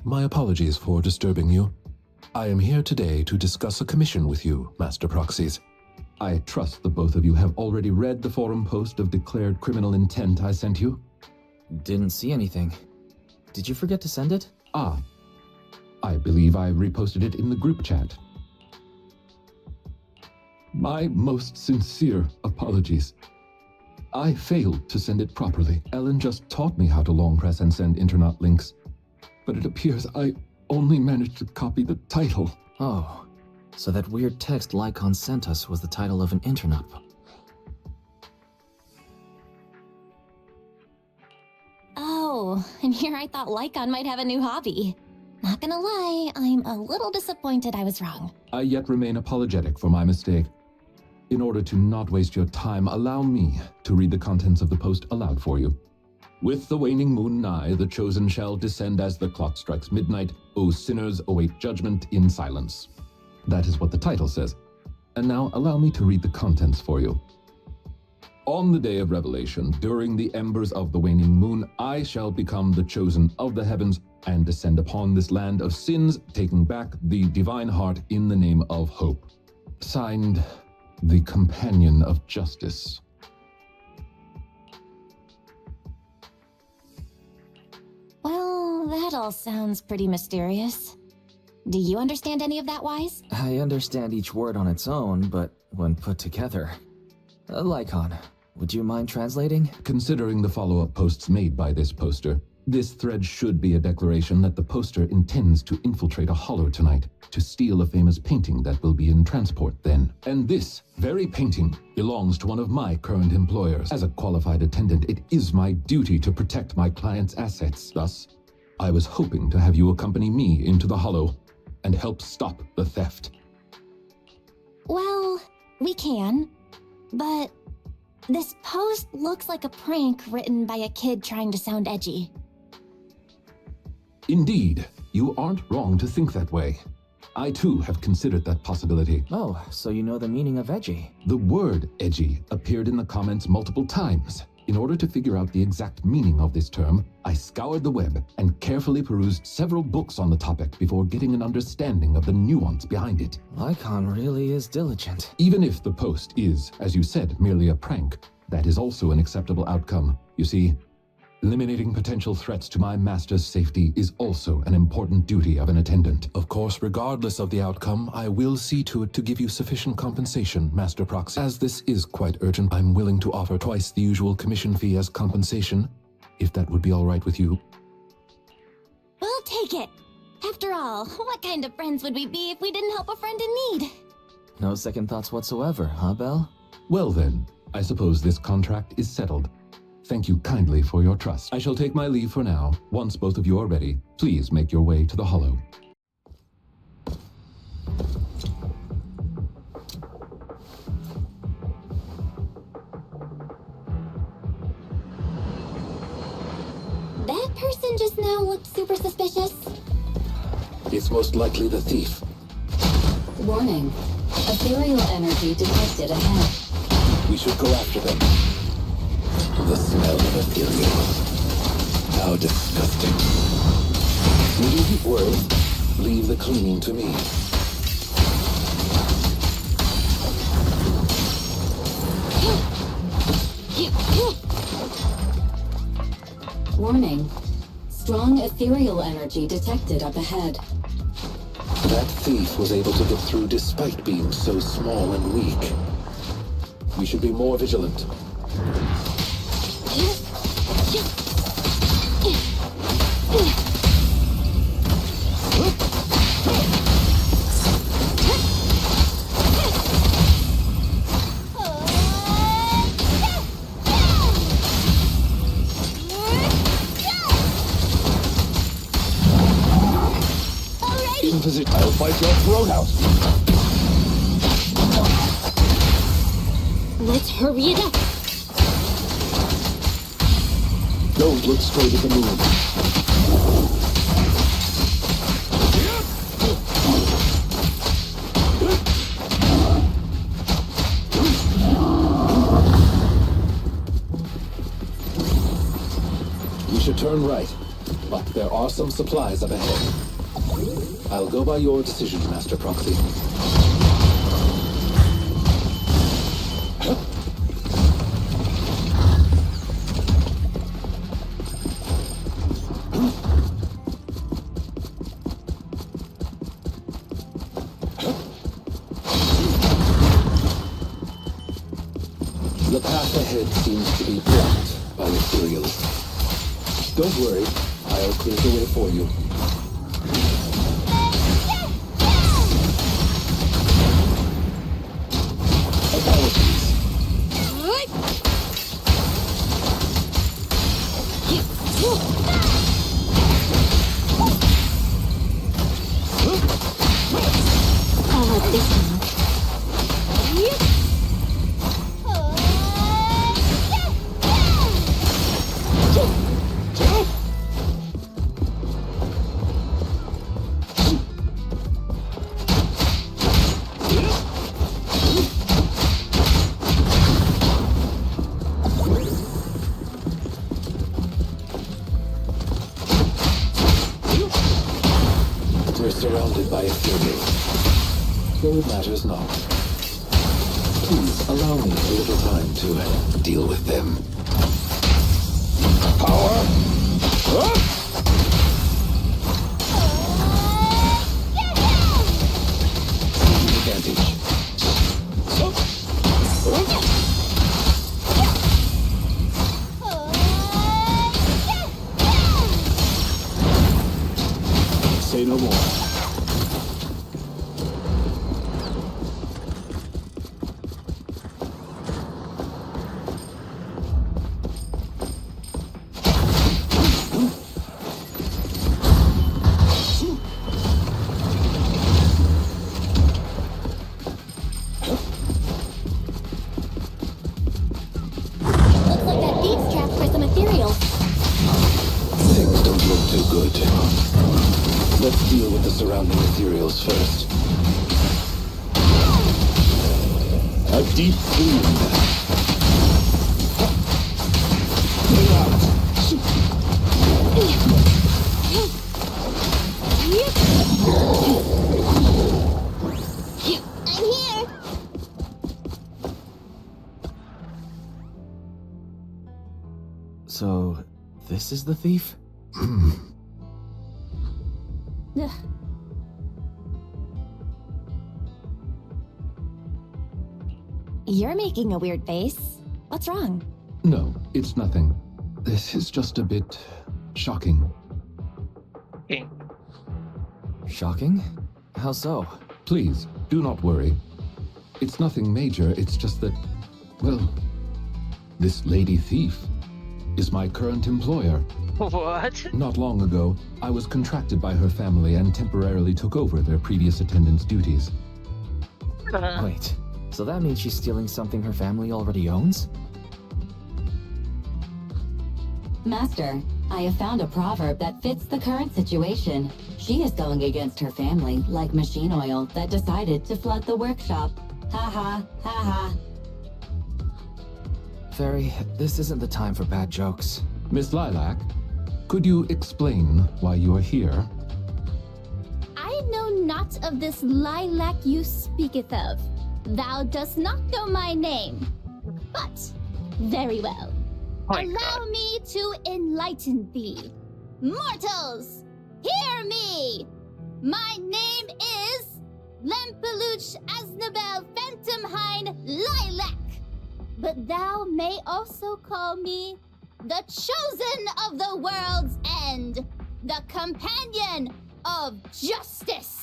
my apologies for disturbing you. I am here today to discuss a commission with you, Master Proxies. I trust the both of you have already read the forum post of declared criminal intent I sent you. Didn't see anything. Did you forget to send it? Ah, I believe I reposted it in the group chat. My most sincere apologies. I failed to send it properly. Ellen just taught me how to long press and send internet links, but it appears I only managed to copy the title. Oh, so that weird text Lycaon sent us was the title of an internet. Oh, and here I thought Lycaon might have a new hobby. Not gonna lie, I'm a little disappointed I was wrong. I yet remain apologetic for my mistake. In order to not waste your time, allow me to read the contents of the post aloud for you. With the waning moon nigh, the chosen shall descend as the clock strikes midnight. O sinners, await judgment in silence. That is what the title says. And now allow me to read the contents for you. On the day of revelation, during the embers of the waning moon, I shall become the chosen of the heavens and descend upon this land of sins, taking back the divine heart in the name of hope. Signed, the Companion of Justice. Well, that all sounds pretty mysterious. Do you understand any of that, Wise? I understand each word on its own, but when put together... Lycaon, would you mind translating? Considering the follow-up posts made by this poster, this thread should be a declaration that the poster intends to infiltrate a hollow tonight, to steal a famous painting that will be in transport then. And this very painting belongs to one of my current employers. As a qualified attendant, it is my duty to protect my client's assets. Thus, I was hoping to have you accompany me into the hollow and help stop the theft. Well, we can, but this post looks like a prank written by a kid trying to sound edgy. Indeed, you aren't wrong to think that way. I too have considered that possibility. Oh, so you know the meaning of edgy. The word edgy appeared in the comments multiple times. In order to figure out the exact meaning of this term, I scoured the web and carefully perused several books on the topic before getting an understanding of the nuance behind it. Lycaon really is diligent. Even if the post is, as you said, merely a prank, that is also an acceptable outcome. You see, eliminating potential threats to my master's safety is also an important duty of an attendant. Of course, regardless of the outcome, I will see to it to give you sufficient compensation, Master Proxy. As this is quite urgent, I'm willing to offer twice the usual commission fee as compensation, if that would be all right with you. We'll take it. After all, what kind of friends would we be if we didn't help a friend in need? No second thoughts whatsoever, huh, Belle? Well then, I suppose this contract is settled. Thank you kindly for your trust. I shall take my leave for now. Once both of you are ready, please make your way to the hollow. That person just now looked super suspicious. It's most likely the thief. Warning. Ethereal energy detected ahead. We should go after them. The smell of ethereal. How disgusting. Needn't keep worried. Leave the cleaning to me. Warning. Strong ethereal energy detected up ahead. That thief was able to get through despite being so small and weak. We should be more vigilant. In position, I'll fight your throat out. Let's hurry it up. Don't look straight at the moon. We should turn right. but there are some supplies up ahead. I'll go by your decision, Master Proxy. The path ahead seems to be blocked by materials. Don't worry, I'll clear the way for you. Apologies. I'll have this one. We're surrounded by ethereals, so it matters not. Please allow me a little time to deal with them. Power up! Advantage. Say no more. Looks like that thief's trapped for some ethereals. Things don't look too good. Let's deal with the surrounding ethereals first. A deep clean. Clean out. I'm here! So, this is the thief? Ugh. You're making a weird face. What's wrong? No, it's nothing. This is just a bit shocking. Shocking? How so? Please, do not worry. It's nothing major, it's just that, well, this lady thief is my current employer. What? Not long ago, I was contracted by her family and temporarily took over their previous attendance duties. Wait, so that means she's stealing something her family already owns? Master, I have found a proverb that fits the current situation. She is going against her family, like machine oil that decided to flood the workshop. Ha ha, ha ha. Fairy, this isn't the time for bad jokes. Miss Lilac, could you explain why you are here? I know not of this lilac you speaketh of. Thou dost not know my name. But, very well. My Allow God. me to enlighten thee. Mortals, hear me! My name is Lempeluch Aznabel Phantomhine Lilac. But thou may also call me the chosen of the world's end, the companion of justice.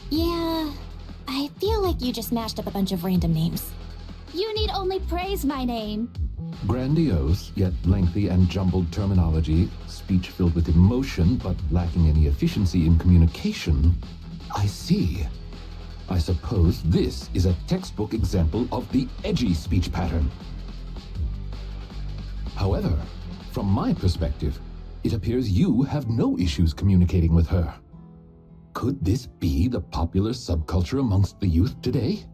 Yeah, I feel like you just mashed up a bunch of random names. You need only praise my name. Grandiose, yet lengthy and jumbled terminology, speech filled with emotion but lacking any efficiency in communication. I see. I suppose this is a textbook example of the edgy speech pattern. However, from my perspective, it appears you have no issues communicating with her. Could this be the popular subculture amongst the youth today?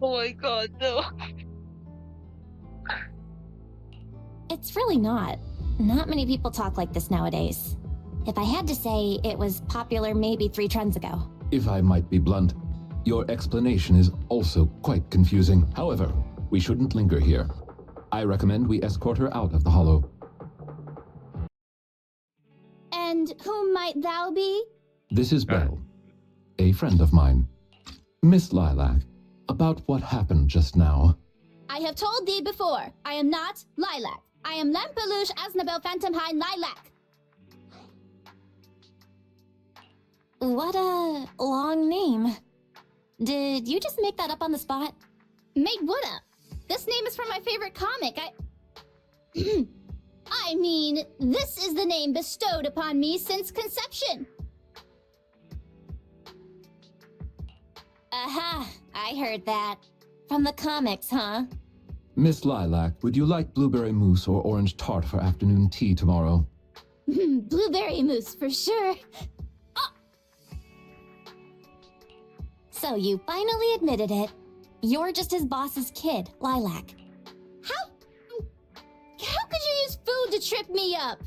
Oh my God, no. it's really not. Not many people talk like this nowadays. If I had to say, it was popular maybe 3 trends ago. If I might be blunt, your explanation is also quite confusing. However, we shouldn't linger here. I recommend we escort her out of the hollow. And who might thou be? This is Belle, a friend of mine. Miss Lilac, about what happened just now. I have told thee before, I am not Lilac. I am Lampeluche Asnabel Phantomhine Lilac. What a long name. Did you just make that up on the spot? Made what up? This name is from my favorite comic. I mean, this is the name bestowed upon me since conception. Aha, I heard that. From the comics, huh? Miss Lilac, would you like blueberry mousse or orange tart for afternoon tea tomorrow? Blueberry mousse for sure. So you finally admitted it. You're just his boss's kid, Lilac. How could you use food to trip me up?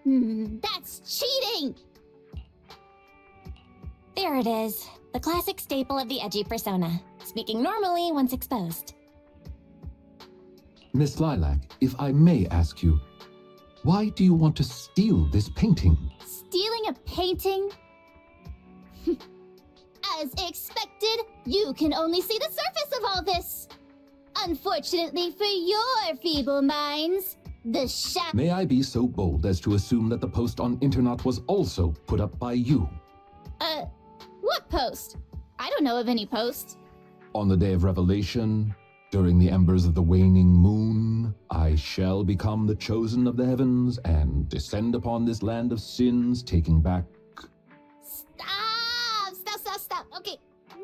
That's cheating! There it is. The classic staple of the edgy persona. Speaking normally once exposed. Miss Lilac, if I may ask you, why do you want to steal this painting? Stealing a painting? As expected, you can only see the surface of all this. Unfortunately for your feeble minds, the May I be so bold as to assume that the post on internet was also put up by you? What post? I don't know of any post. On the day of revelation, during the embers of the waning moon, I shall become the chosen of the heavens and descend upon this land of sins, taking back... Stop. Okay,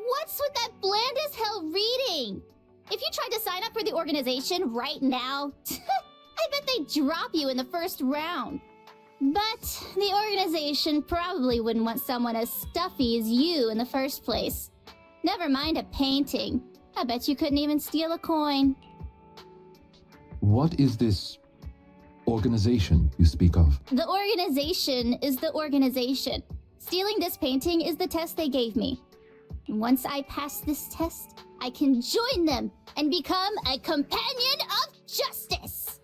what's with that bland as hell reading? If you tried to sign up for the organization right now, I bet they'd drop you in the first round. But the organization probably wouldn't want someone as stuffy as you in the first place. Never mind a painting. I bet you couldn't even steal a coin. What is this organization you speak of? The organization is the organization. Stealing this painting is the test they gave me. Once I pass this test, I can join them and become a companion of justice.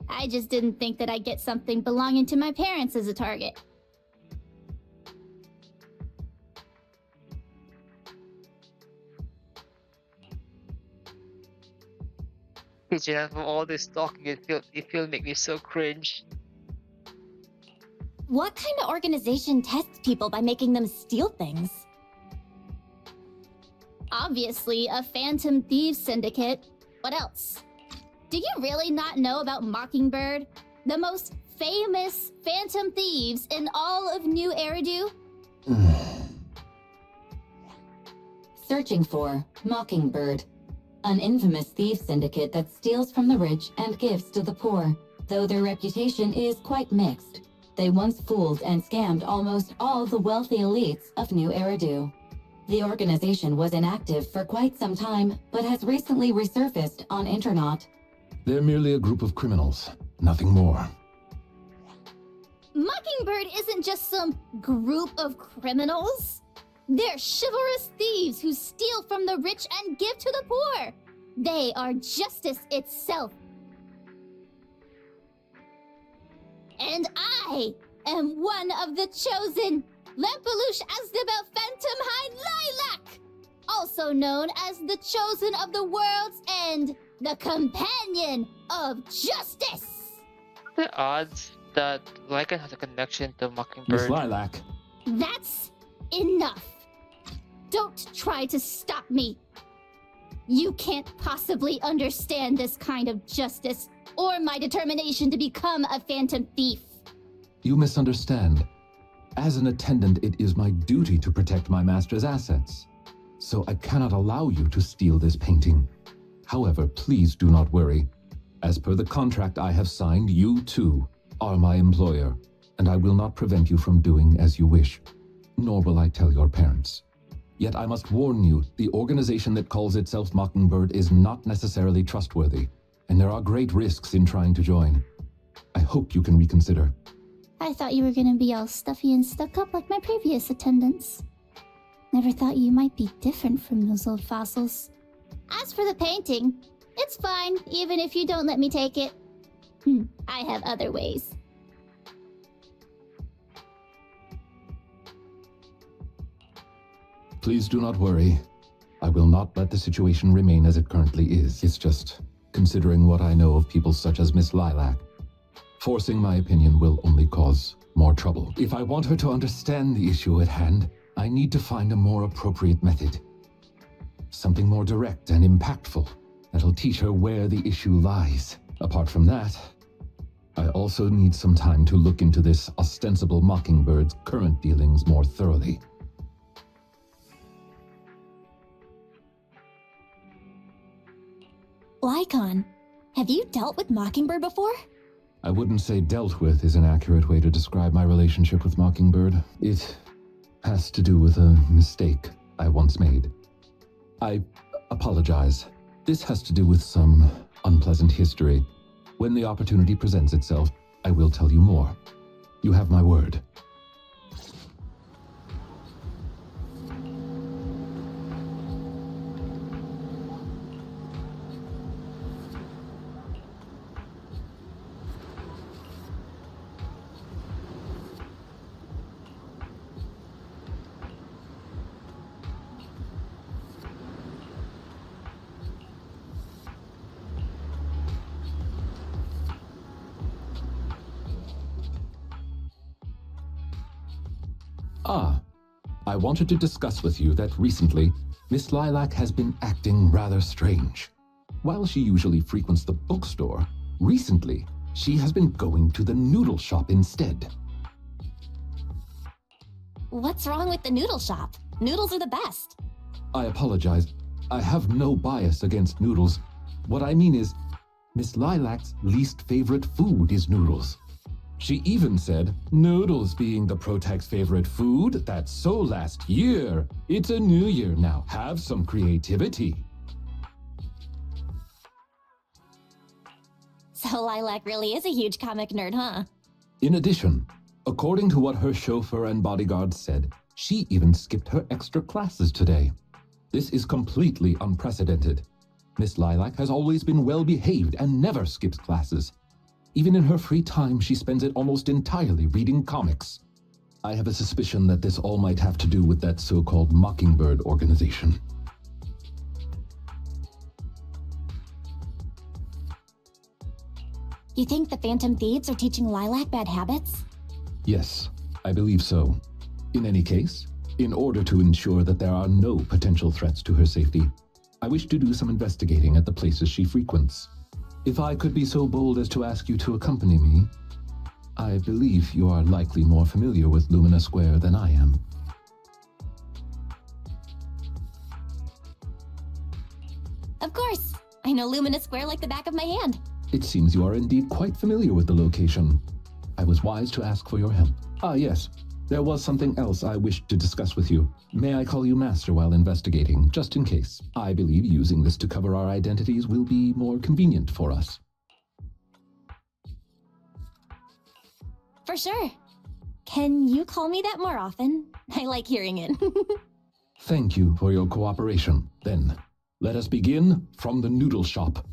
I just didn't think that I'd get something belonging to my parents as a target. Jenna, from all this talking, it will make me so cringe. What kind of organization tests people by making them steal things? Obviously, a Phantom Thieves Syndicate. What else? Do you really not know about Mockingbird? The most famous Phantom Thieves in all of New Eridu? Searching for Mockingbird, an infamous thief syndicate that steals from the rich and gives to the poor. Though their reputation is quite mixed, they once fooled and scammed almost all the wealthy elites of New Eridu. The organization was inactive for quite some time, but has recently resurfaced on internet. They're merely a group of criminals, nothing more. Mockingbird isn't just some group of criminals. They're chivalrous thieves who steal from the rich and give to the poor. They are justice itself. And I am one of the chosen, Lampeluche Asnabel Phantomhine Lilac, also known as the chosen of the world's end, the companion of justice. The odds that Lycaon has a connection to Miss Mockingbird. Lilac, That's enough. Don't try to stop me. You can't possibly understand this kind of justice or my determination to become a phantom thief. you misunderstand. As an attendant, it is my duty to protect my master's assets. So I cannot allow you to steal this painting. However, please do not worry. As per the contract I have signed, you too are my employer, and I will not prevent you from doing as you wish, nor will I tell your parents. Yet I must warn you, the organization that calls itself Mockingbird is not necessarily trustworthy, and there are great risks in trying to join. I hope you can reconsider. I thought you were gonna be all stuffy and stuck up like my previous attendants. Never thought you might be different from those old fossils. As for the painting, it's fine, even if you don't let me take it. I have other ways. Please do not worry. I will not let the situation remain as it currently is. It's just, considering what I know of people such as Miss Lilac, forcing my opinion will only cause more trouble. If I want her to understand the issue at hand, I need to find a more appropriate method. Something more direct and impactful that'll teach her where the issue lies. Apart from that, I also need some time to look into this ostensible Mockingbird's current dealings more thoroughly. Lycaon, have you dealt with Mockingbird before? I wouldn't say dealt with is an accurate way to describe my relationship with Mockingbird. It has to do with a mistake I once made. I apologize. This has to do with some unpleasant history. When the opportunity presents itself, I will tell you more. You have my word. I wanted to discuss with you that recently, Miss Lilac has been acting rather strange. While she usually frequents the bookstore, recently, she has been going to the noodle shop instead. What's wrong with the noodle shop? Noodles are the best. I apologize. I have no bias against noodles. What I mean is, Miss Lilac's least favorite food is noodles. She even said, noodles being the Protag's favorite food, that's so last year. It's a new year now. Have some creativity. So Lilac really is a huge comic nerd, huh? In addition, according to what her chauffeur and bodyguards said, she even skipped her extra classes today. This is completely unprecedented. Miss Lilac has always been well behaved and never skips classes. Even in her free time, she spends it almost entirely reading comics. I have a suspicion that this all might have to do with that so-called Mockingbird organization. You think the Phantom Thieves are teaching Lilac bad habits? Yes, I believe so. In any case, in order to ensure that there are no potential threats to her safety, I wish to do some investigating at the places she frequents. If I could be so bold as to ask you to accompany me, I believe you are likely more familiar with Lumina Square than I am. Of course! I know Lumina Square like the back of my hand. It seems you are indeed quite familiar with the location. I was wise to ask for your help. Ah, yes. There was something else I wished to discuss with you. May I call you Master while investigating, just in case? I believe using this to cover our identities will be more convenient for us. For sure. Can you call me that more often? I like hearing it. Thank you for your cooperation. Then, let us begin from the noodle shop.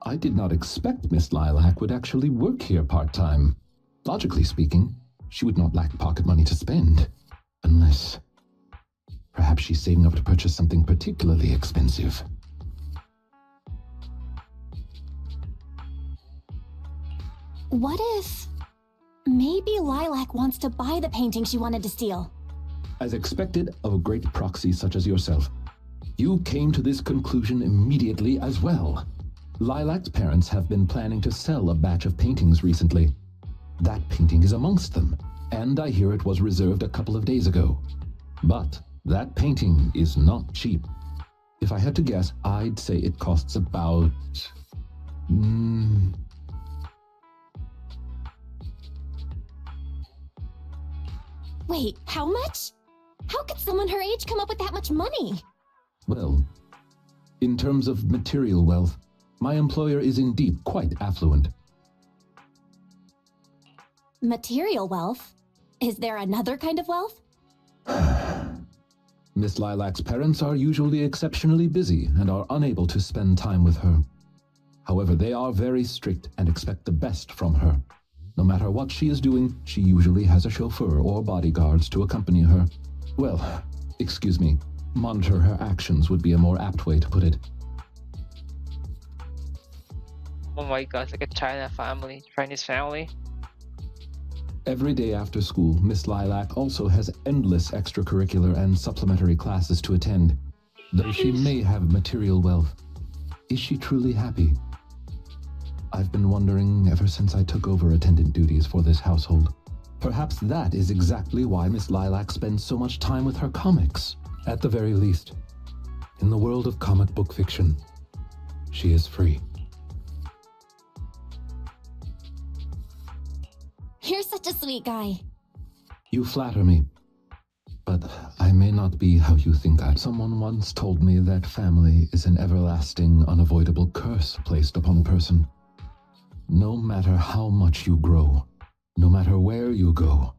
I did not expect Miss Lilac would actually work here part-time. Logically speaking, she would not lack pocket money to spend. Unless... perhaps she's saving up to purchase something particularly expensive. What if... maybe Lilac wants to buy the painting she wanted to steal? As expected of a great proxy such as yourself, you came to this conclusion immediately as well. Lilac's parents have been planning to sell a batch of paintings recently. That painting is amongst them, and I hear it was reserved a couple of days ago. But that painting is not cheap. If I had to guess, I'd say it costs about... Wait, how much? How could someone her age come up with that much money? Well, in terms of material wealth, my employer is indeed quite affluent. Material wealth? Is there another kind of wealth? Miss Lilac's parents are usually exceptionally busy and are unable to spend time with her. However, they are very strict and expect the best from her. No matter what she is doing, she usually has a chauffeur or bodyguards to accompany her. Well, excuse me, monitor her actions would be a more apt way to put it. Oh my god, like a Chinese family. Every day after school, Miss Lilac also has endless extracurricular and supplementary classes to attend. Though she may have material wealth, is she truly happy? I've been wondering ever since I took over attendant duties for this household. Perhaps that is exactly why Miss Lilac spends so much time with her comics. At the very least, in the world of comic book fiction, she is free. You're such a sweet guy. You flatter me, but I may not be how you think I am. Someone once told me that family is an everlasting, unavoidable curse placed upon a person. No matter how much you grow, no matter where you go,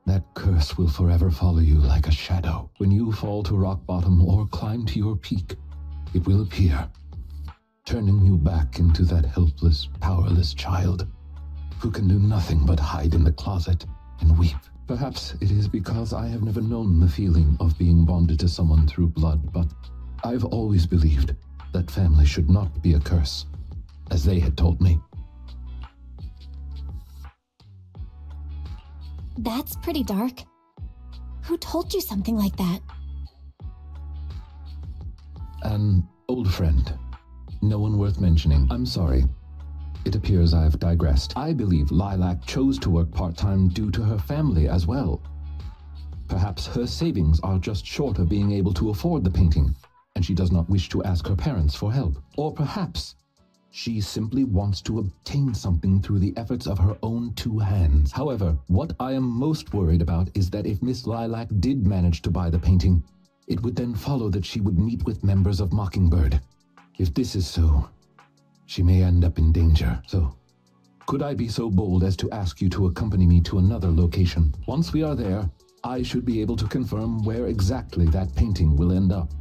that curse will forever follow you like a shadow. When you fall to rock bottom or climb to your peak, it will appear, turning you back into that helpless, powerless child who can do nothing but hide in the closet and weep. Perhaps it is because I have never known the feeling of being bonded to someone through blood, but I've always believed that family should not be a curse, as they had told me. That's pretty dark. Who told you something like that? An old friend. No one worth mentioning. I'm sorry. It appears I've digressed. I believe Lilac chose to work part-time due to her family as well. Perhaps her savings are just short of being able to afford the painting, and she does not wish to ask her parents for help. Or perhaps she simply wants to obtain something through the efforts of her own two hands. However, what I am most worried about is that if Miss Lilac did manage to buy the painting, it would then follow that she would meet with members of Mockingbird. If this is so, she may end up in danger. So, could I be so bold as to ask you to accompany me to another location? Once we are there, I should be able to confirm where exactly that painting will end up.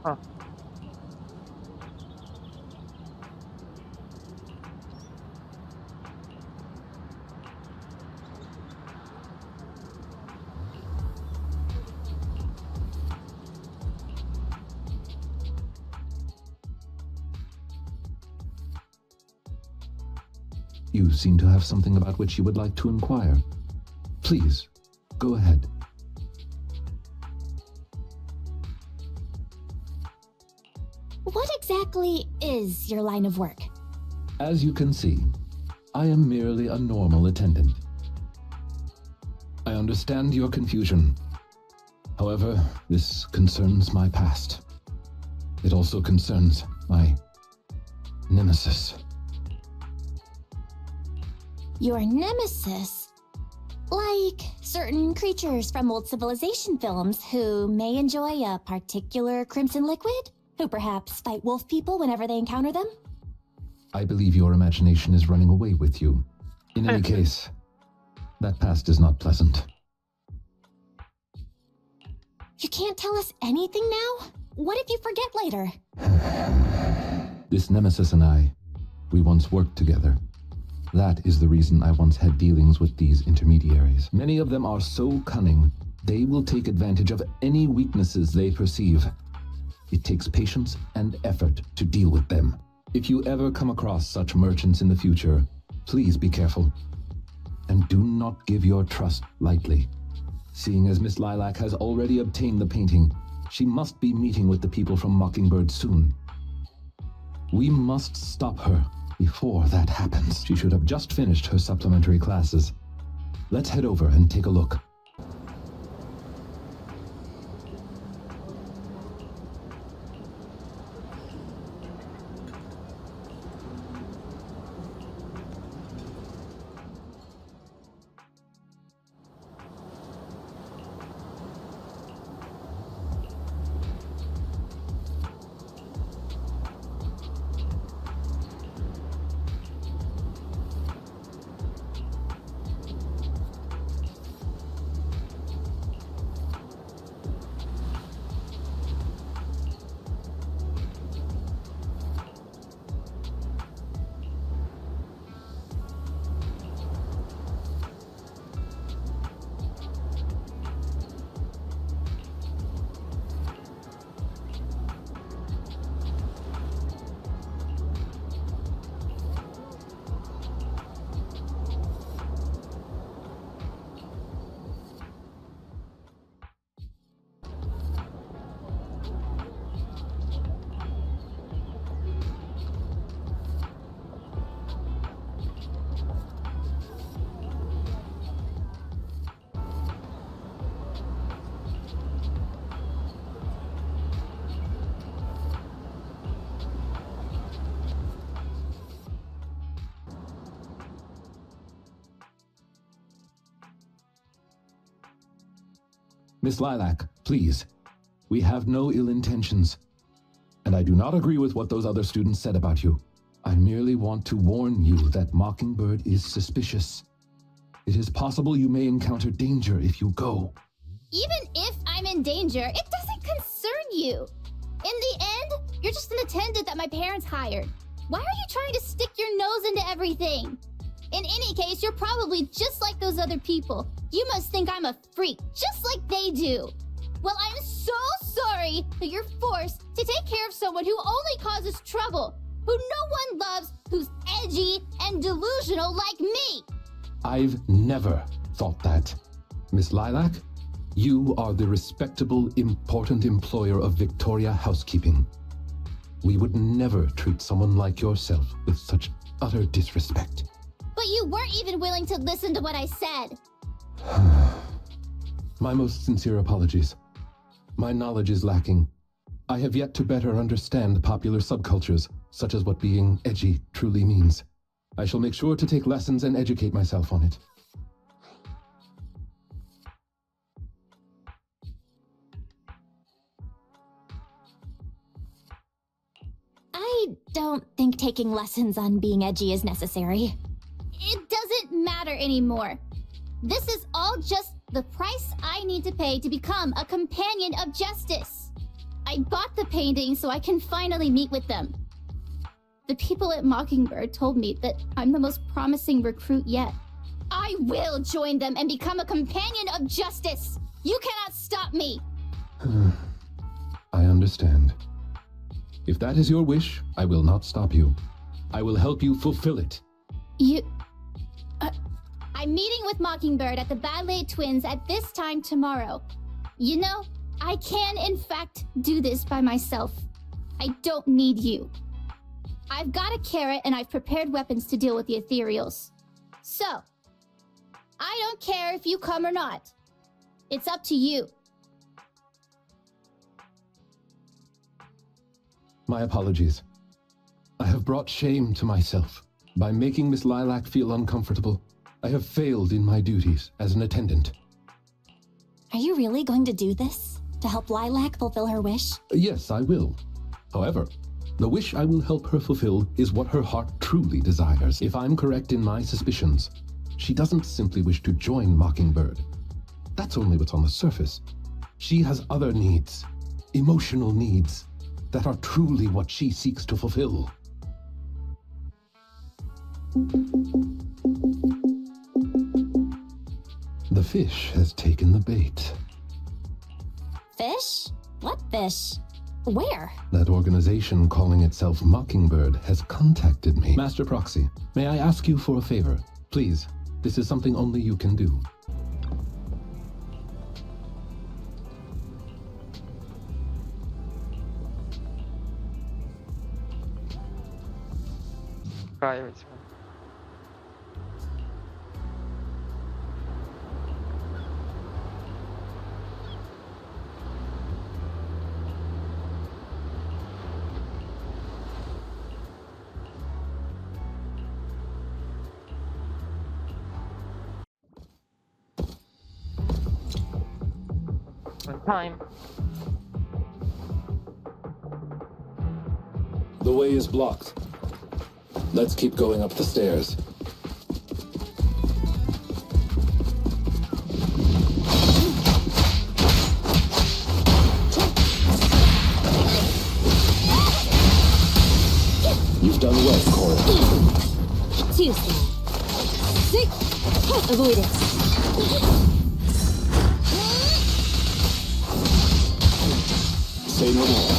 Huh. You seem to have something about which you would like to inquire. Please, go ahead. What exactly is your line of work? As you can see, I am merely a normal attendant. I understand your confusion. However, this concerns my past. It also concerns my nemesis. Your nemesis? Like certain creatures from old civilization films who may enjoy a particular crimson liquid? Who perhaps fight wolf people whenever they encounter them? I believe your imagination is running away with you. In any case, that past is not pleasant. You can't tell us anything now? What if you forget later? This nemesis and I, we once worked together. That is the reason I once had dealings with these intermediaries. Many of them are so cunning, they will take advantage of any weaknesses they perceive. It takes patience and effort to deal with them. If you ever come across such merchants in the future, please be careful. And do not give your trust lightly. Seeing as Miss Lilac has already obtained the painting, she must be meeting with the people from Mockingbird soon. We must stop her before that happens. She should have just finished her supplementary classes. Let's head over and take a look. Miss Lilac, please. We have no ill intentions. And I do not agree with what those other students said about you. I merely want to warn you that Mockingbird is suspicious. It is possible you may encounter danger if you go. Even if I'm in danger, it doesn't concern you. In the end, you're just an attendant that my parents hired. Why are you trying to stick your nose into everything? In any case, you're probably just like those other people. You must think I'm a freak, just like they do. Well, I'm so sorry that you're forced to take care of someone who only causes trouble, who no one loves, who's edgy and delusional like me. I've never thought that. Miss Lilac, you are the respectable, important employer of Victoria Housekeeping. We would never treat someone like yourself with such utter disrespect. But you weren't even willing to listen to what I said. My most sincere apologies. My knowledge is lacking. I have yet to better understand popular subcultures, such as what being edgy truly means. I shall make sure to take lessons and educate myself on it. I don't think taking lessons on being edgy is necessary. It doesn't matter anymore. This is all just the price I need to pay to become a companion of justice. I bought the painting so I can finally meet with them. The people at Mockingbird told me that I'm the most promising recruit yet. I will join them and become a companion of justice! You cannot stop me! I understand. If that is your wish, I will not stop you. I will help you fulfill it. I'm meeting with Mockingbird at the Ballet Twins at this time tomorrow. You know, I can in fact do this by myself. I don't need you. I've got a carrot and I've prepared weapons to deal with the ethereals. So, I don't care if you come or not. It's up to you. My apologies. I have brought shame to myself by making Miss Lilac feel uncomfortable. I have failed in my duties as an attendant. Are you really going to do this? To help Lilac fulfill her wish? Yes, I will. However, the wish I will help her fulfill is what her heart truly desires. If I'm correct in my suspicions, she doesn't simply wish to join Mockingbird. That's only what's on the surface. She has other needs, emotional needs, that are truly what she seeks to fulfill. The fish has taken the bait. Fish? What fish? Where? That organization calling itself Mockingbird has contacted me. Master Proxy, may I ask you for a favor? Please, this is something only you can do. Private. On time. The way is blocked. Let's keep going up the stairs. You've done well, Cora. Too slow. Avoid it. Say no more.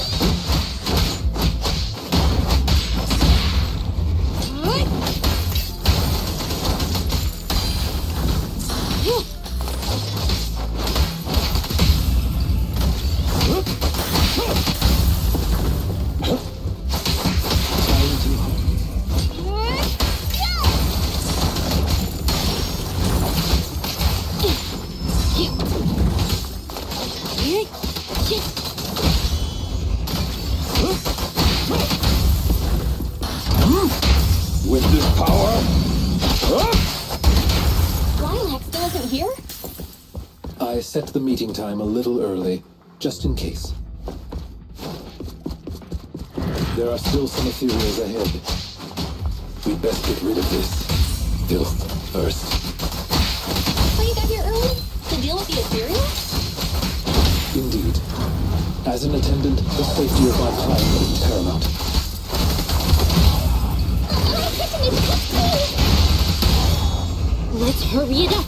With this power? Lilac still isn't here? I set the meeting time a little early, just in case. There are still some ethereals ahead. We'd best get rid of this filth first. So you got here early? To deal with the ethereal? Indeed. As an attendant, the safety of my client is paramount. Let's hurry it up.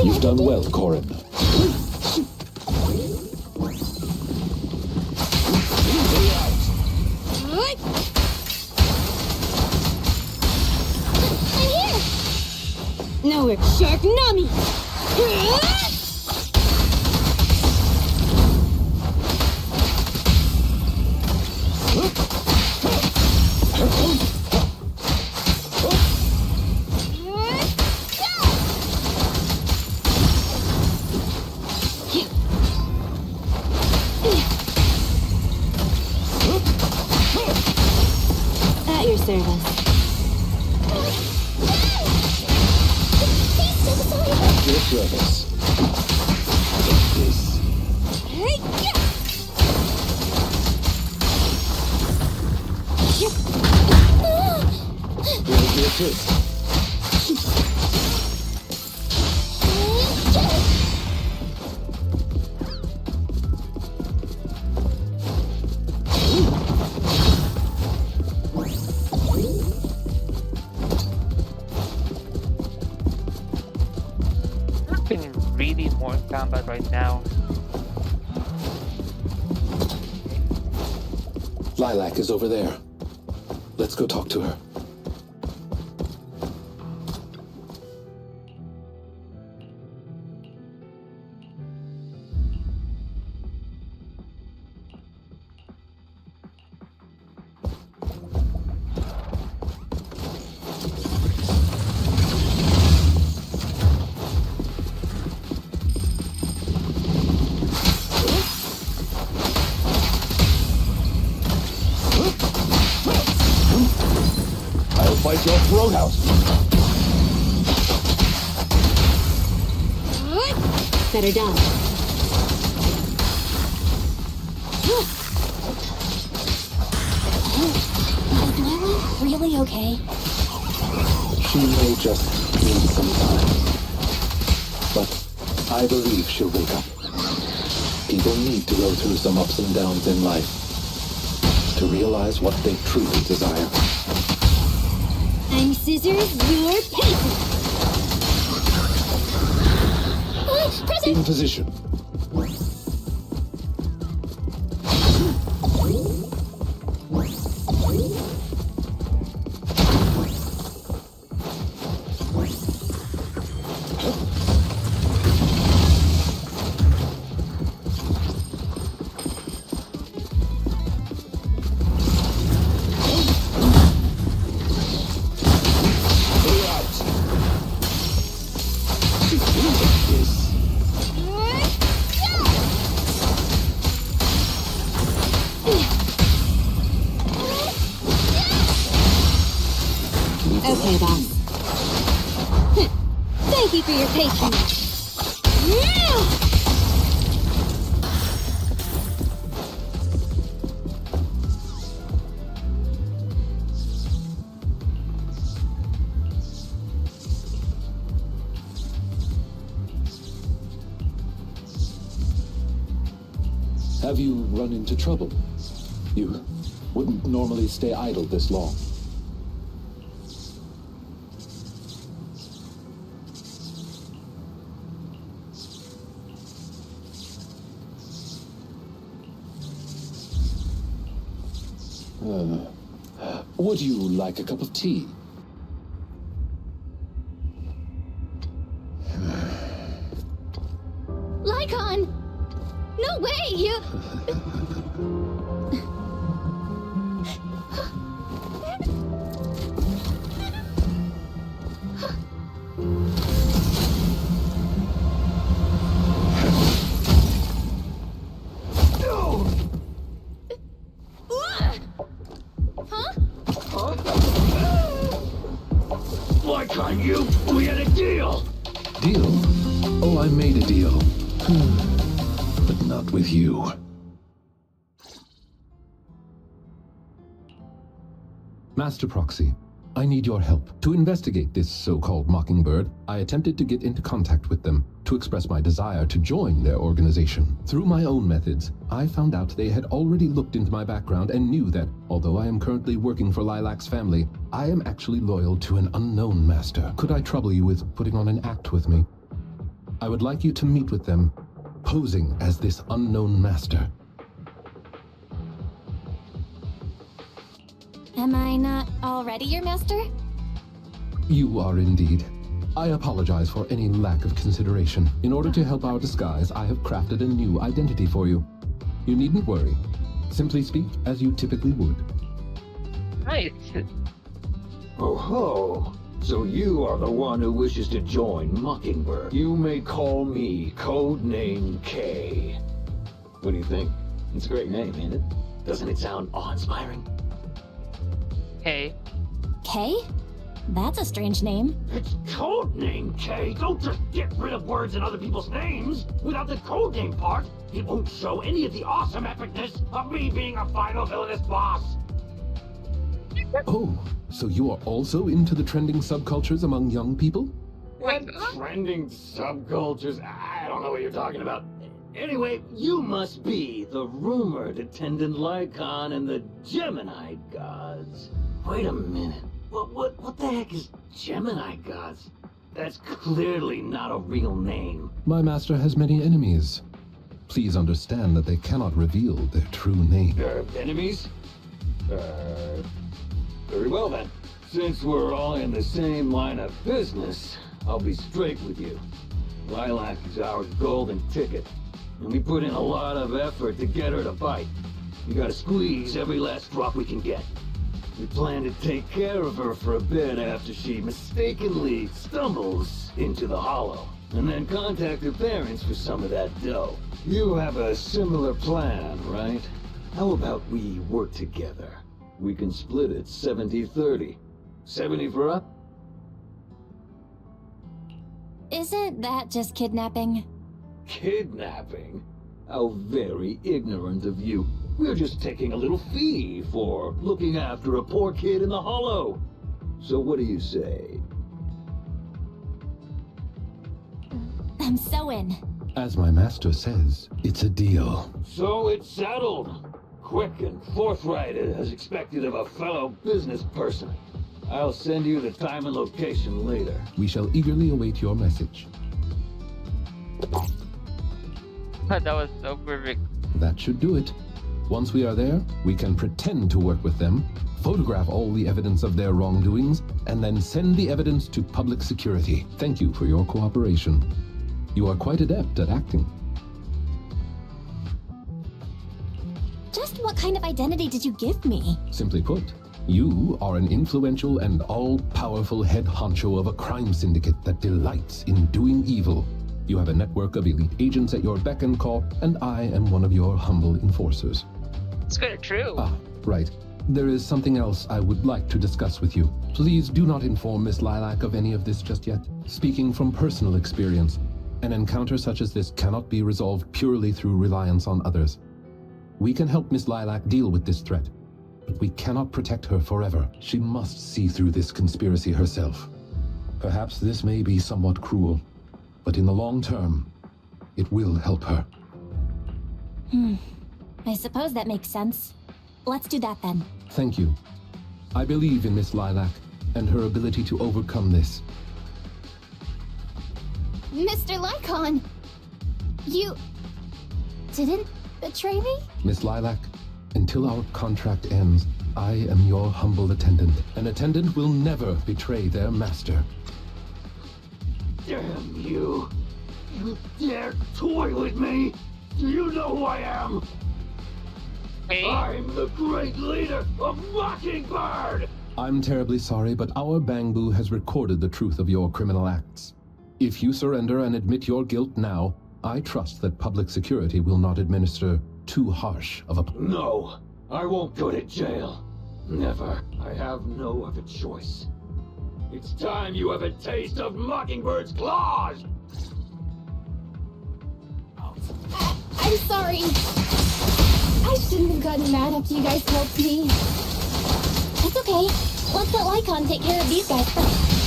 You've done well, Corin. Now we're Shark Nami! At your service. At your service. Take this. I've been really more in combat right now. Lilac is over there. Let's go talk to her. Fight your throat out. Better done. Is Lily really okay? She may just need some time. But I believe she'll wake up. People need to go through some ups and downs in life to realize what they truly desire. I'm scissors, you're paper. Present. In position. Okay, boss. Thank you for your patience. Have you run into trouble? You wouldn't normally stay idle this long. Would you like a cup of tea? Lycaon! No way, you... Lycaon, we had a deal! Deal? Oh, I made a deal. But not with you. Master Proxy, I need your help. To investigate this so-called Mockingbird, I attempted to get into contact with them to express my desire to join their organization. Through my own methods, I found out they had already looked into my background and knew that, although I am currently working for Lilac's family, I am actually loyal to an unknown master. Could I trouble you with putting on an act with me? I would like you to meet with them, posing as this unknown master. Am I not already your master? You are indeed. I apologize for any lack of consideration. In order to help our disguise, I have crafted a new identity for you. You needn't worry. Simply speak as you typically would. Nice. Oh ho! So you are the one who wishes to join Mockingbird. You may call me Codename K. What do you think? It's a great name, ain't it? Doesn't it sound awe-inspiring? Hey. K? That's a strange name. It's Codename K! Don't just get rid of words in other people's names! Without the codename part, it won't show any of the awesome epicness of me being a final villainous boss! Oh, so you are also into the trending subcultures among young people? What trending subcultures? I don't know what you're talking about. Anyway, you must be the rumored attendant Lycaon and the Gemini gods. Wait a minute. What the heck is Gemini gods? That's clearly not a real name. My master has many enemies. Please understand that they cannot reveal their true name. Enemies? Very well then. Since we're all in the same line of business, I'll be straight with you. Lilac is our golden ticket, and we put in a lot of effort to get her to bite. We gotta squeeze every last drop we can get. We plan to take care of her for a bit after she mistakenly stumbles into the hollow, and then contact her parents for some of that dough. You have a similar plan, right? How about we work together? We can split it 70-30. 70 for up? Isn't that just kidnapping? Kidnapping? How very ignorant of you. We're just taking a little fee for looking after a poor kid in the hollow. So what do you say? I'm so in. As my master says, it's a deal. So it's settled. Quick and forthright as expected of a fellow business person. I'll send you the time and location later. We shall eagerly await your message. That was so perfect. That should do it. Once we are there, we can pretend to work with them, photograph all the evidence of their wrongdoings, and then send the evidence to public security. Thank you for your cooperation. You are quite adept at acting. Just what kind of identity did you give me? Simply put, you are an influential and all-powerful head honcho of a crime syndicate that delights in doing evil. You have a network of elite agents at your beck and call, and I am one of your humble enforcers. It's kind of true. Ah, right. There is something else I would like to discuss with you. Please do not inform Miss Lilac of any of this just yet. Speaking from personal experience, an encounter such as this cannot be resolved purely through reliance on others. We can help Miss Lilac deal with this threat, but we cannot protect her forever. She must see through this conspiracy herself. Perhaps this may be somewhat cruel, but in the long term, it will help her. I suppose that makes sense. Let's do that then. Thank you. I believe in Miss Lilac and her ability to overcome this. Mr. Lycaon, you didn't betray me? Miss Lilac, until our contract ends, I am your humble attendant. An attendant will never betray their master. Damn you! You dare toy with me? Do you know who I am? Me? I'm the great leader of Mockingbird! I'm terribly sorry, but our Bangbu has recorded the truth of your criminal acts. If you surrender and admit your guilt now, I trust that public security will not administer too harsh of a... No, I won't go to jail. Never. I have no other choice. It's time you have a taste of Mockingbird's claws! I'm sorry. I shouldn't have gotten mad after you guys helped me. It's okay. Let's let Lycaon take care of these guys first.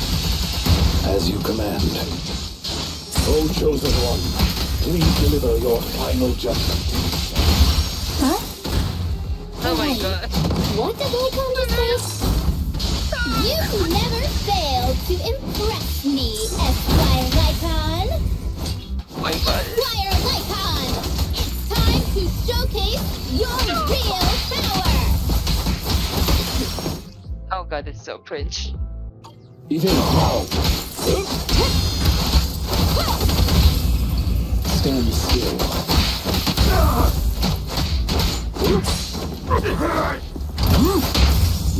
As you command. O Chosen One, please deliver your final judgment. Huh? Oh my god. What did Lycaon just say? You never failed to impress me, Esquire Lycaon. Oh my god. Esquire Lycaon, it's time to showcase your real power. Oh god, it's so cringe. It is now. Stand still.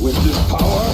With this power,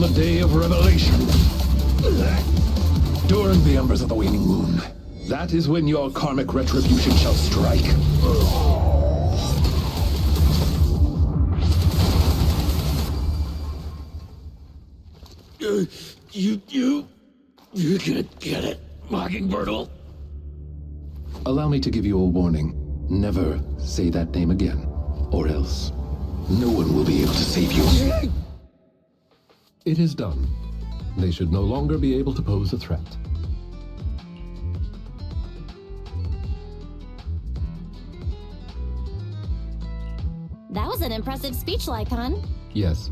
on the day of revelation. During the embers of the waning moon, that is when your karmic retribution shall strike. You can't get it, Mockingbird. Allow me to give you a warning. Never say that name again, or else no one will be able to save you. It is done. They should no longer be able to pose a threat. That was an impressive speech, Lycaon. Yes.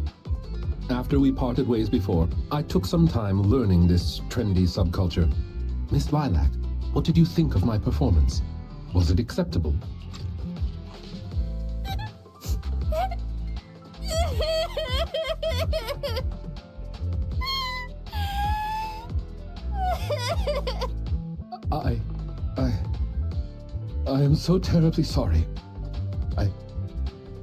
After we parted ways before, I took some time learning this trendy subculture. Miss Lilac, what did you think of my performance? Was it acceptable? I am so terribly sorry.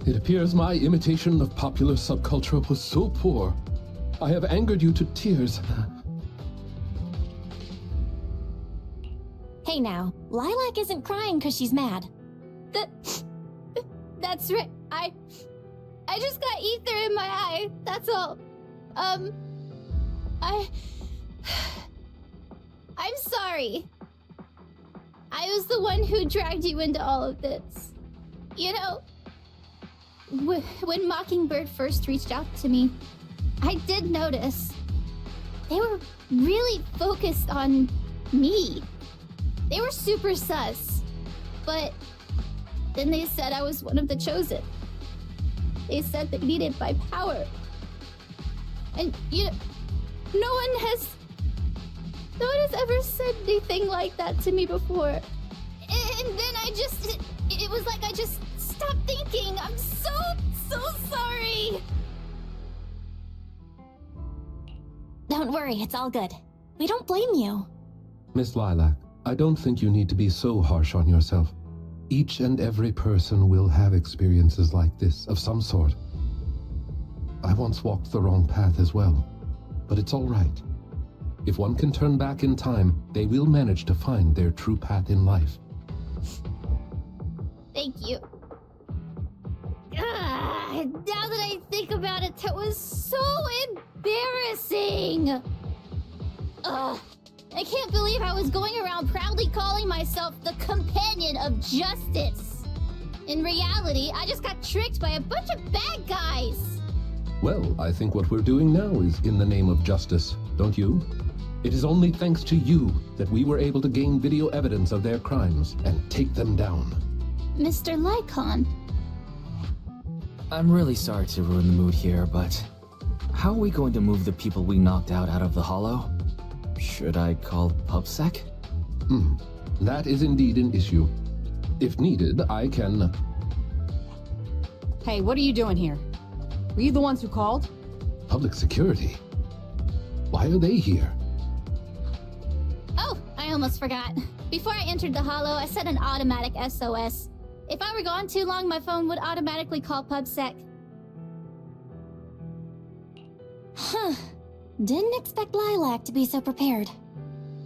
It appears my imitation of popular subculture was so poor. I have angered you to tears. Hey now, Lilac isn't crying because she's mad. That's right. I just got ether in my eye. That's all. I'm sorry. I was the one who dragged you into all of this. You know, when Mockingbird first reached out to me, I did notice they were really focused on me. They were super sus. But then they said I was one of the chosen. They said they needed my power. And you know, no one has ever said anything like that to me before. And then it was like I just stopped thinking. I'm so sorry. Don't worry, it's all good. We don't blame you. Miss Lilac, I don't think you need to be so harsh on yourself. Each and every person will have experiences like this of some sort. I once walked the wrong path as well, but it's all right. If one can turn back in time, they will manage to find their true path in life. Thank you. Now that I think about it, that was so embarrassing. I can't believe I was going around proudly calling myself the companion of justice. In reality, I just got tricked by a bunch of bad guys. Well, I think what we're doing now is in the name of justice, don't you? It is only thanks to you that we were able to gain video evidence of their crimes and take them down. Mr. Lycaon. I'm really sorry to ruin the mood here, but how are we going to move the people we knocked out of the hollow? Should I call PubSec? That is indeed an issue. If needed, I can... Hey, what are you doing here? Were you the ones who called? Public security? Why are they here? Oh, I almost forgot. Before I entered the hollow, I set an automatic SOS. If I were gone too long, my phone would automatically call PubSec. Huh. Didn't expect Lilac to be so prepared.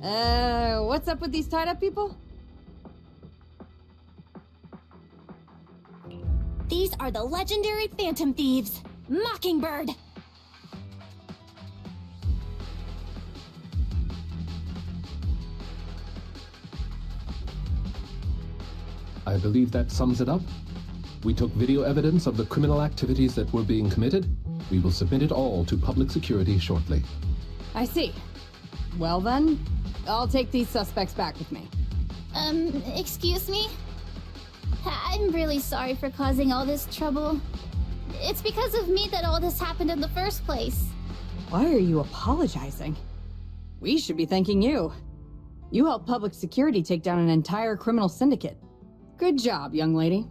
What's up with these tied-up people? These are the legendary Phantom Thieves, Mockingbird. I believe that sums it up. We took video evidence of the criminal activities that were being committed. We will submit it all to public security shortly. I see. Well then, I'll take these suspects back with me. Excuse me? I'm really sorry for causing all this trouble. It's because of me that all this happened in the first place. Why are you apologizing? We should be thanking you. You helped public security take down an entire criminal syndicate. Good job, young lady.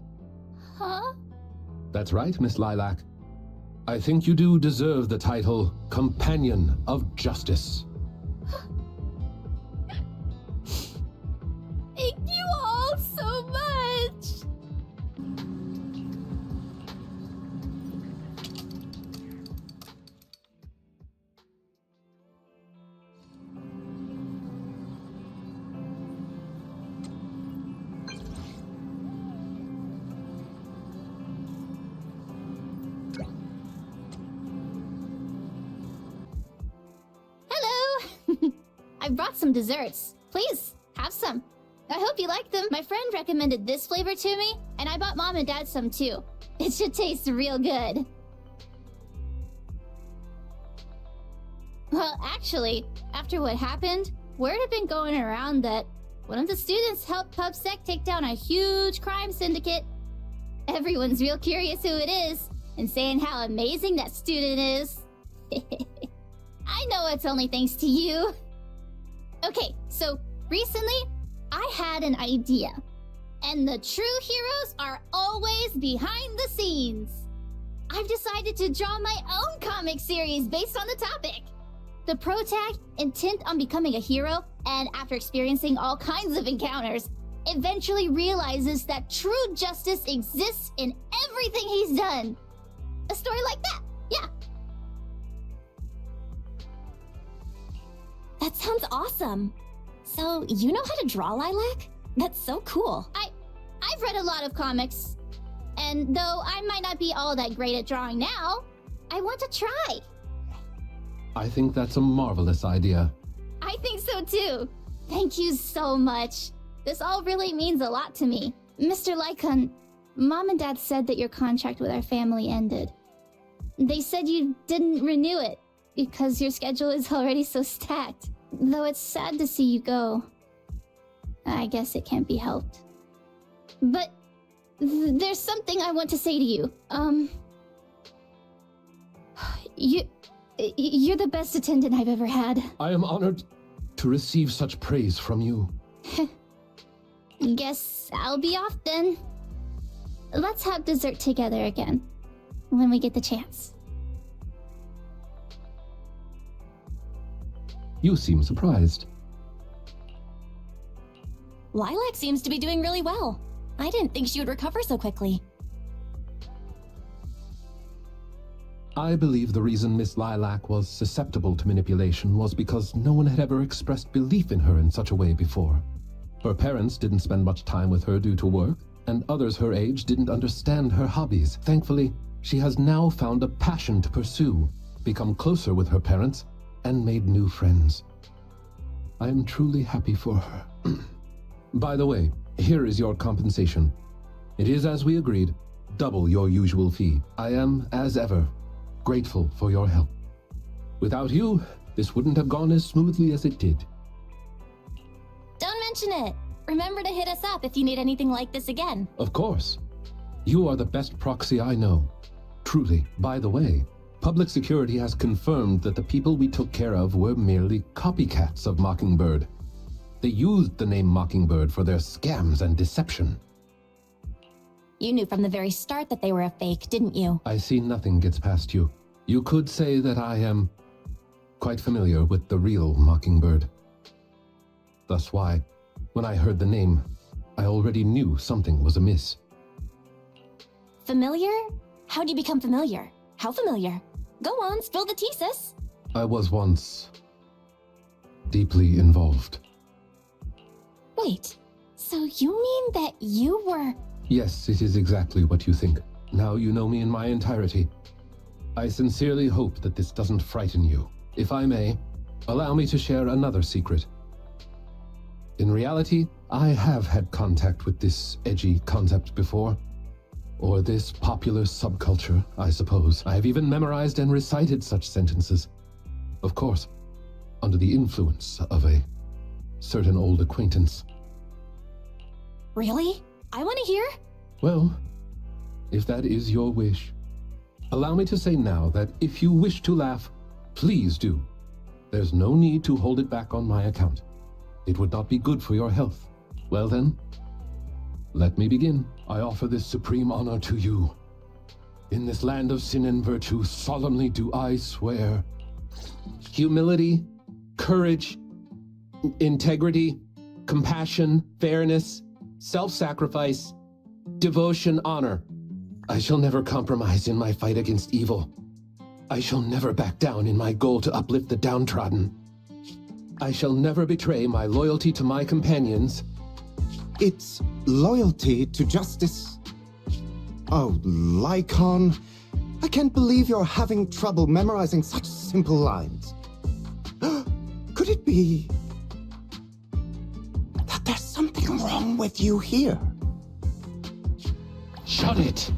Huh? That's right, Miss Lilac. I think you do deserve the title Companion of Justice. Thank you all so much! I brought some desserts. Please, have some. I hope you like them. My friend recommended this flavor to me, and I bought Mom and Dad some too. It should taste real good. Well, actually, after what happened, word had been going around that one of the students helped PubSec take down a huge crime syndicate. Everyone's real curious who it is, and saying how amazing that student is. I know it's only thanks to you. Okay, so recently, I had an idea. And the true heroes are always behind the scenes. I've decided to draw my own comic series based on the topic. The protag, intent on becoming a hero, and after experiencing all kinds of encounters, eventually realizes that true justice exists in everything he's done. A story like that, yeah. That sounds awesome. So, you know how to draw, Lilac? That's so cool. I've read a lot of comics, and though I might not be all that great at drawing now, I want to try. I think that's a marvelous idea. I think so too. Thank you so much. This all really means a lot to me. Mr. Lycaon, Mom and Dad said that your contract with our family ended. They said you didn't renew it because your schedule is already so stacked. Though it's sad to see you go. I guess it can't be helped. But there's something I want to say to you. You're the best attendant I've ever had. I am honored to receive such praise from you. Guess I'll be off then. Let's have dessert together again, when we get the chance. You seem surprised. Lilac seems to be doing really well. I didn't think she would recover so quickly. I believe the reason Miss Lilac was susceptible to manipulation was because no one had ever expressed belief in her in such a way before. Her parents didn't spend much time with her due to work, and others her age didn't understand her hobbies. Thankfully, she has now found a passion to pursue, become closer with her parents, and made new friends. I am truly happy for her. By the way, here is your compensation. It is as we agreed, double your usual fee. I am, as ever, grateful for your help. Without you, this wouldn't have gone as smoothly as it did. Don't mention it. Remember to hit us up if you need anything like this again. Of course. You are the best proxy I know. Truly. By the way, public security has confirmed that the people we took care of were merely copycats of Mockingbird. They used the name Mockingbird for their scams and deception. You knew from the very start that they were a fake, didn't you? I see nothing gets past you. You could say that I am quite familiar with the real Mockingbird. Thus why, when I heard the name, I already knew something was amiss. Familiar? How'd you become familiar? How familiar? Go on, spill the tea, sis. I was once deeply involved. Wait, so you mean that you were... Yes, it is exactly what you think. Now you know me in my entirety. I sincerely hope that this doesn't frighten you. If I may, allow me to share another secret. In reality, I have had contact with this edgy concept before. Or this popular subculture, I suppose. I have even memorized and recited such sentences. Of course, under the influence of a certain old acquaintance. Really? I want to hear. Well, if that is your wish, allow me to say now that if you wish to laugh, please do. There's no need to hold it back on my account. It would not be good for your health. Well then, let me begin. I offer this supreme honor to you. In this land of sin and virtue, solemnly do I swear. Humility, courage, integrity, compassion, fairness, self-sacrifice, devotion, honor. I shall never compromise in my fight against evil. I shall never back down in my goal to uplift the downtrodden. I shall never betray my loyalty to my companions. It's loyalty to justice. Oh, Lycaon, I can't believe you're having trouble memorizing such simple lines. Could it be nothing wrong with you here. Shut it!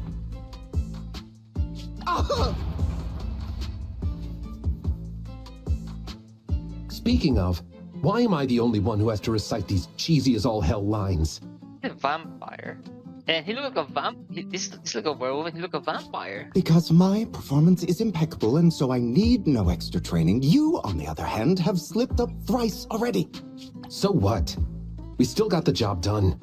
Speaking of, why am I the only one who has to recite these cheesy as all hell lines? He's a vampire. And he look like a this like a werewolf and he look like a vampire. Because my performance is impeccable and so I need no extra training. You, on the other hand, have slipped up thrice already. So what? We still got the job done.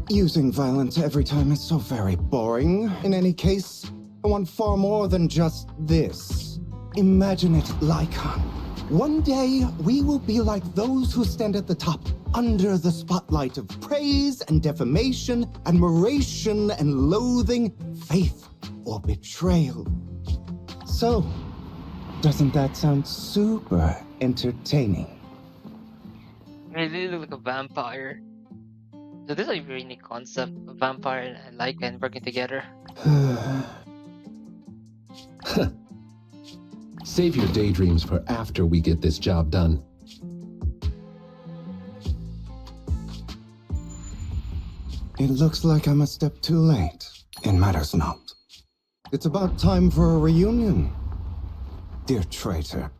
Using violence every time is so very boring. In any case, I want far more than just this. Imagine it, Lycaon. One day, we will be like those who stand at the top, under the spotlight of praise and defamation, admiration and loathing, faith or betrayal. So, doesn't that sound super entertaining? He really look like a vampire. So this is a very unique concept, a vampire and Lycan working together. Save your daydreams for after we get this job done. It looks like I'm a step too late. It matters not. It's about time for a reunion. Dear traitor,